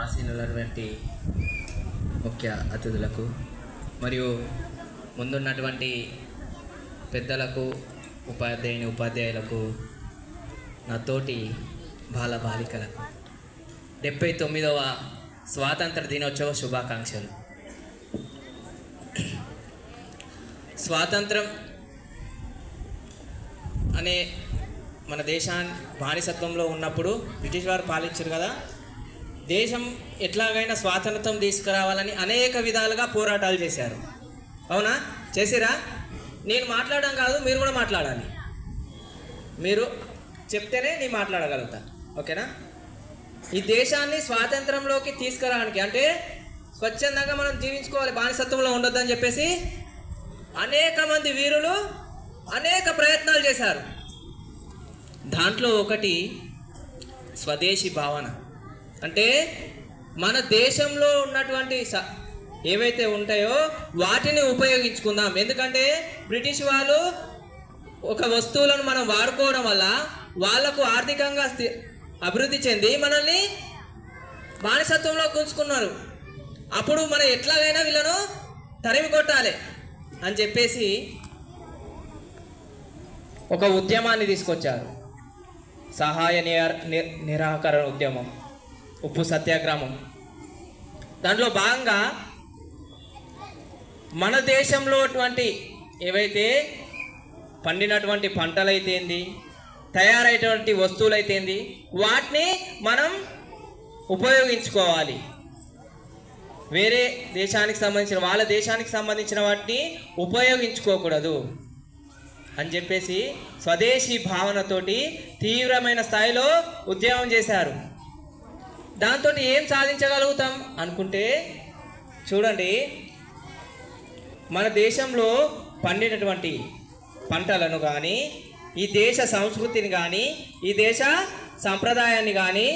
ఆసీనులైనటువంటి ముఖ్య అతిథులకు మరియు ముందున్నటువంటి పెద్దలకు, ఉపాధ్యాయులకు, నా తోటి బాలబాలికలకు 79వ స్వాతంత్ర దినోత్సవ శుభాకాంక్షలు. స్వాతంత్రం అనే మన దేశాన్ని బానిసత్వంలో ఉన్నప్పుడు బ్రిటిష్ వారు పాలించారు కదా, దేశం ఎట్లాగైనా స్వాతంత్రం తీసుకురావాలని అనేక విధాలుగా పోరాటాలు చేశారు. అవునా? చేసిరా? నేను మాట్లాడడం కాదు, మీరు కూడా మాట్లాడాలి. మీరు చెప్తేనే నేను మాట్లాడగలుగుతా. ఓకేనా? ఈ దేశాన్ని స్వాతంత్రంలోకి తీసుకురావడానికి, అంటే స్వచ్ఛందంగా మనం జీవించుకోవాలి, బానిసత్వంలో ఉండొద్దని చెప్పేసి అనేక మంది వీరులు అనేక ప్రయత్నాలు చేశారు. దాంట్లో ఒకటి స్వదేశీ భావన. అంటే మన దేశంలో ఉన్నటువంటి ఏవైతే ఉంటాయో వాటిని ఉపయోగించుకుందాం. ఎందుకంటే బ్రిటిష్ వాళ్ళు ఒక వస్తువులను మనం వాడుకోవడం వల్ల వాళ్లకు ఆర్థికంగా అభివృద్ధి చెంది మనల్ని బానిసత్వంలో కూర్చుకున్నారు. అప్పుడు మనం ఎట్లాగైనా వీళ్ళను తరిమి కొట్టాలి అని చెప్పేసి ఒక ఉద్యమాన్ని తీసుకొచ్చారు. సహాయ నిరాకరణ ఉద్యమం, ఉప్పు సత్యాగ్రహం. దాంట్లో భాగంగా మన దేశంలో ఏవైతే పండినటువంటి పంటలైతేంది, తయారైనటువంటి వస్తువులైతేంది, వాటిని మనం ఉపయోగించుకోవాలి. వేరే దేశానికి సంబంధించిన, వాళ్ళ దేశానికి సంబంధించిన వాటిని ఉపయోగించుకోకూడదు అని చెప్పేసి స్వదేశీ భావనతోటి తీవ్రమైన స్థాయిలో ఉద్యమం చేశారు. దాంతో ఏం సాధించగలుగుతాం అనుకుంటే, చూడండి, మన దేశంలో పండినటువంటి పంటలను కానీ, ఈ దేశ సంస్కృతిని కానీ, ఈ దేశ సంప్రదాయాన్ని కానీ,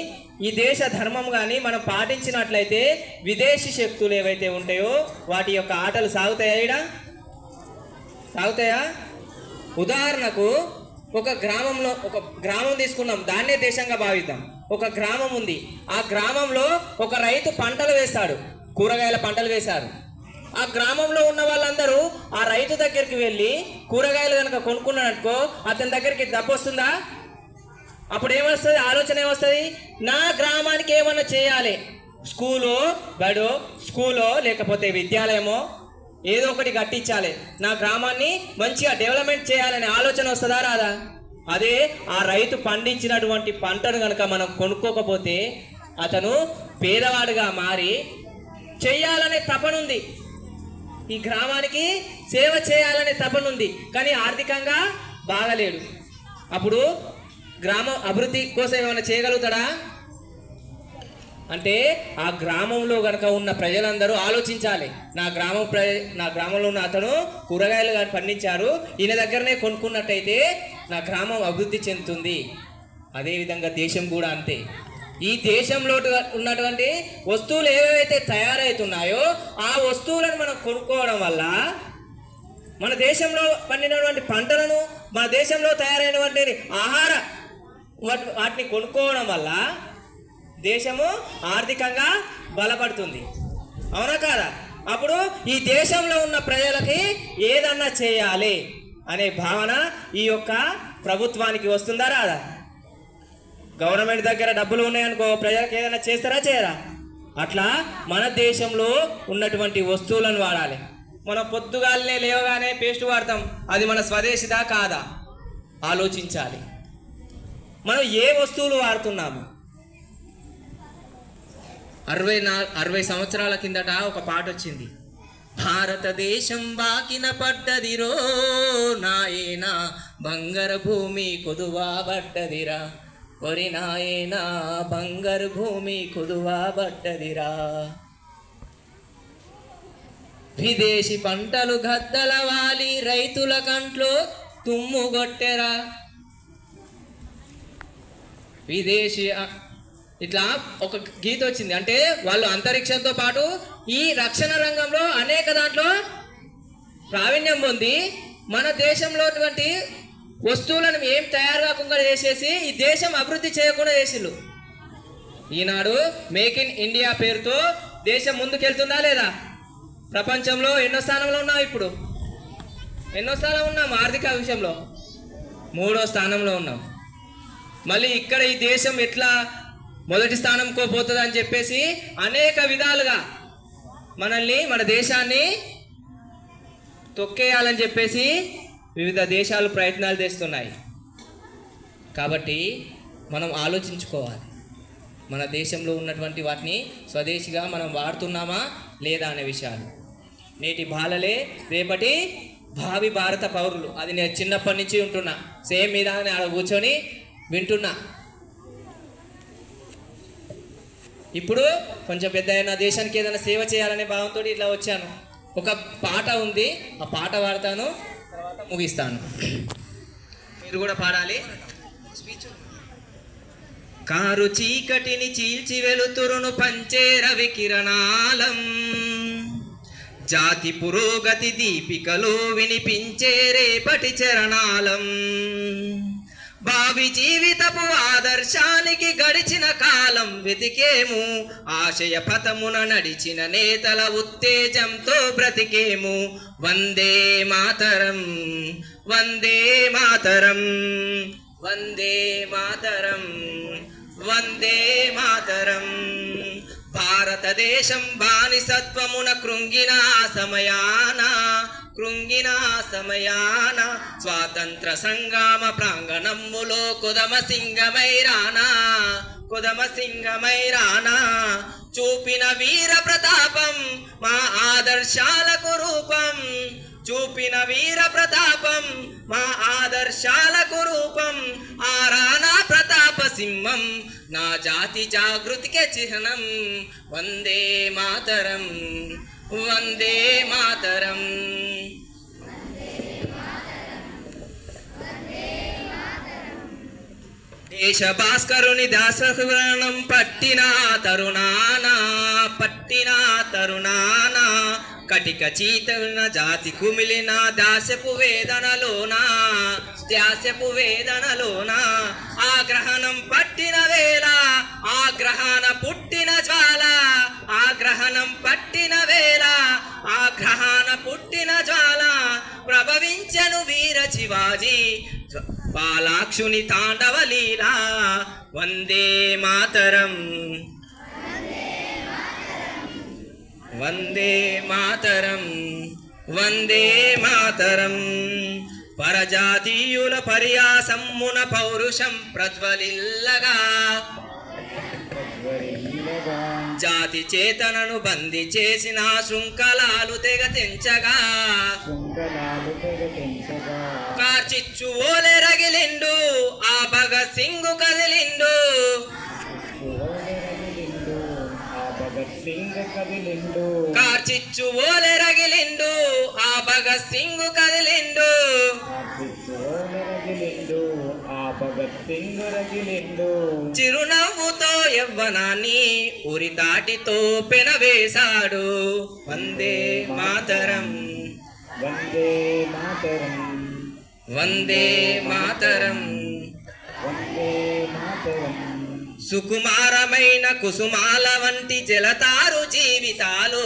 ఈ దేశ ధర్మం కానీ మనం పాటించినట్లయితే విదేశీ శక్తులు ఏవైతే ఉంటాయో వాటి యొక్క ఆటలు సాగుతాయా? ఉదాహరణకు ఒక గ్రామం తీసుకున్నాం, దాన్నే దేశంగా భావిద్దాం. ఒక గ్రామం ఉంది, ఆ గ్రామంలో ఒక రైతు పంటలు వేస్తాడు, కూరగాయల పంటలు వేశారు. ఆ గ్రామంలో ఉన్న వాళ్ళందరూ ఆ రైతు దగ్గరికి వెళ్ళి కూరగాయలు కనుక కొనుక్కున్నాడనుకో, అతని దగ్గరికి డబ్బు వస్తుందా? అప్పుడు ఏమొస్తుంది? ఆలోచన ఏమొస్తుంది? నా గ్రామానికి ఏమన్నా చేయాలి, స్కూలో లేకపోతే విద్యాలయమో ఏదో ఒకటి కట్టించాలి, నా గ్రామాన్ని మంచిగా డెవలప్మెంట్ చేయాలనే ఆలోచన వస్తుందా? రాదా? అదే ఆ రైతు పండించినటువంటి పంటను కనుక మనం కొనుక్కోకపోతే అతను పేదవాడుగా మారి చెయ్యాలనే తపనుంది, ఈ గ్రామానికి సేవ చేయాలనే తపనుంది, కానీ ఆర్థికంగా బాగలేడు. అప్పుడు గ్రామ అభివృద్ధి కోసం ఏమైనా చేయగలుగుతాడా? అంటే ఆ గ్రామంలో కనుక ఉన్న ప్రజలందరూ ఆలోచించాలి, నా గ్రామంలో ఉన్న అతను కూరగాయలు కానీ పండించారు, ఈయన దగ్గరనే కొనుక్కున్నట్టయితే నా గ్రామం అభివృద్ధి చెందుతుంది. అదేవిధంగా దేశం కూడా అంతే. ఈ దేశంలో ఉన్నటువంటి వస్తువులు ఏవైతే తయారవుతున్నాయో ఆ వస్తువులను మనం కొనుక్కోవడం వల్ల, మన దేశంలో పండినటువంటి పంటలను, మన దేశంలో తయారైనటువంటి వాటిని కొనుక్కోవడం వల్ల దేశము ఆర్థికంగా బలపడుతుంది. అవునా కాదా? అప్పుడు ఈ దేశంలో ఉన్న ప్రజలకి ఏదన్నా చేయాలి అనే భావన ఈ యొక్క ప్రభుత్వానికి వస్తుందా? రాదా? గవర్నమెంట్ దగ్గర డబ్బులు ఉన్నాయనుకో, ప్రజలకు ఏదైనా చేస్తారా? చేయరా? అట్లా మన దేశంలో ఉన్నటువంటి వస్తువులను వాడాలి. మనం పొద్దుగాలనే లేవగానే పేస్ట్ వాడతాం, అది మన స్వదేశిదా కాదా ఆలోచించాలి. మనం ఏ వస్తువులు వాడుతున్నాము? 60 సంవత్సరాల కిందట ఒక పాట వచ్చింది, భారతదేశం బాకిన పడ్డదిరో నాయనా, బంగారు భూమి కుదువా పడ్డదిరా, ఒరి నాయనా బంగారు భూమి కుదువా పడ్డదిరా, విదేశీ పంటలు గద్దల వాలి రైతుల కంట్లో తుమ్ముగొట్టెరా. విదేశీ ఇట్లా ఒక గీత వచ్చింది. అంటే వాళ్ళు అంతరిక్షంతో పాటు ఈ రక్షణ రంగంలో అనేక దాంట్లో ప్రావీణ్యం పొంది మన దేశంలో వస్తువులను ఏం తయారు కాకుండా చేసేసి ఈ దేశం అభివృద్ధి చేయకుండా చేసిళ్ళు. ఈనాడు మేక్ ఇన్ ఇండియా పేరుతో దేశం ముందుకెళ్తుందా లేదా? ప్రపంచంలో ఎన్నో స్థానంలో ఉన్నాం? ఇప్పుడు ఎన్నో స్థానం ఉన్నాం? ఆర్థిక విషయంలో 3వ స్థానంలో ఉన్నాం. మళ్ళీ ఇక్కడ ఈ దేశం ఎట్లా మొదటి స్థానంకో పోతుంది అని చెప్పేసి అనేక విధాలుగా మనల్ని, మన దేశాన్ని తొక్కేయాలని చెప్పేసి వివిధ దేశాలు ప్రయత్నాలు చేస్తున్నాయి. కాబట్టి మనం ఆలోచించుకోవాలి, మన దేశంలో ఉన్నటువంటి వాటిని స్వదేశీగా మనం వాడుతున్నామా లేదా అనే విషయాలు. నేటి బాలలే రేపటి భావి భారత పౌరులు. అది నేను చిన్నప్పటి నుంచి ఉంటున్నా, సేమ్ మీద ఆడ కూర్చొని వింటున్నా. ఇప్పుడు కొంచెం పెద్ద అయిన దేశానికి ఏదైనా సేవ చేయాలనే భావంతో ఇట్లా వచ్చాను. ఒక పాట ఉంది, ఆ పాట పాడతాను, తర్వాత ముగిస్తాను. మీరు కూడా పాడాలి. కారు చీకటిని చీల్చి వెలుతురును పంచే రవి కిరణాలం, జాతి పురోగతి దీపికలో వినిపించే రేపటి చరణాలం, భావి జీవితపు ఆదర్శానికి గడిచిన కాలం వెతికేము, ఆశయ పథమున నడిచిన నేతల ఉత్తేజంతో బ్రతికేము. వందే మాతరం, వందే మాతరం, వందే మాతరం, వందే మాతరం. భారతదేశం బానిసత్వమున కృంగిన సమయాన స్వాతంత్ర సంగ్రామ ప్రాంగణములో కుదమ సింగమైరానా చూపిన వీర ప్రతాపం మా ఆదర్శాలకు రూపం, చూపిన వీర ప్రతాపం మా ఆదర్శాలకు రూపం. ఆరానా ప్రతాప సింహం నా జాతి జాగృతికే చిహ్నం. వందే మాతరం, వందే మాతరం. దేశ భాస్కరుని దాసహృణం పట్టిన తరుణాన కటిక చీతన జాతి కుమిలిన దాస్యపు వేదనలోన ఆగ్రహణం పట్టిన వేళ ఆగ్రహణ పుట్టిన జ్వాల, ఆగ్రహణం పట్టిన వేళ ఆగ్రహణ పుట్టిన జ్వాల. ప్రభవించను వీర శివాజీ పాలాక్షుని తాండవ లీలా. వందే మాతరం, వందే మాతరం, వందే మాతరం. పరజాతీయుల పర్యాసమ్మున పౌరుషం ప్రజ్వలిల్లగా, జాతి చేతనను బంది చేసిన శృంఖలాలు తెగ తెంచగా, కార్చిచ్చు ఓలె రగిలిండు ఆ భగత్ సింగ్ కదిలిండు, కార్చిచ్చు ఓలె రగిలిండు ఆ భగత్ సింగ్ కదిలిండు, చిరునవ్వుతో యవ్వనాన్ని ఉరితాటితో పెనవేశాడు. వందే మాతరం, వందే మాతరం, వందే మాతరం, వందే మాతరం. సుకుమారమైన కుసుమాల వంటి జలతారు జీవితాలు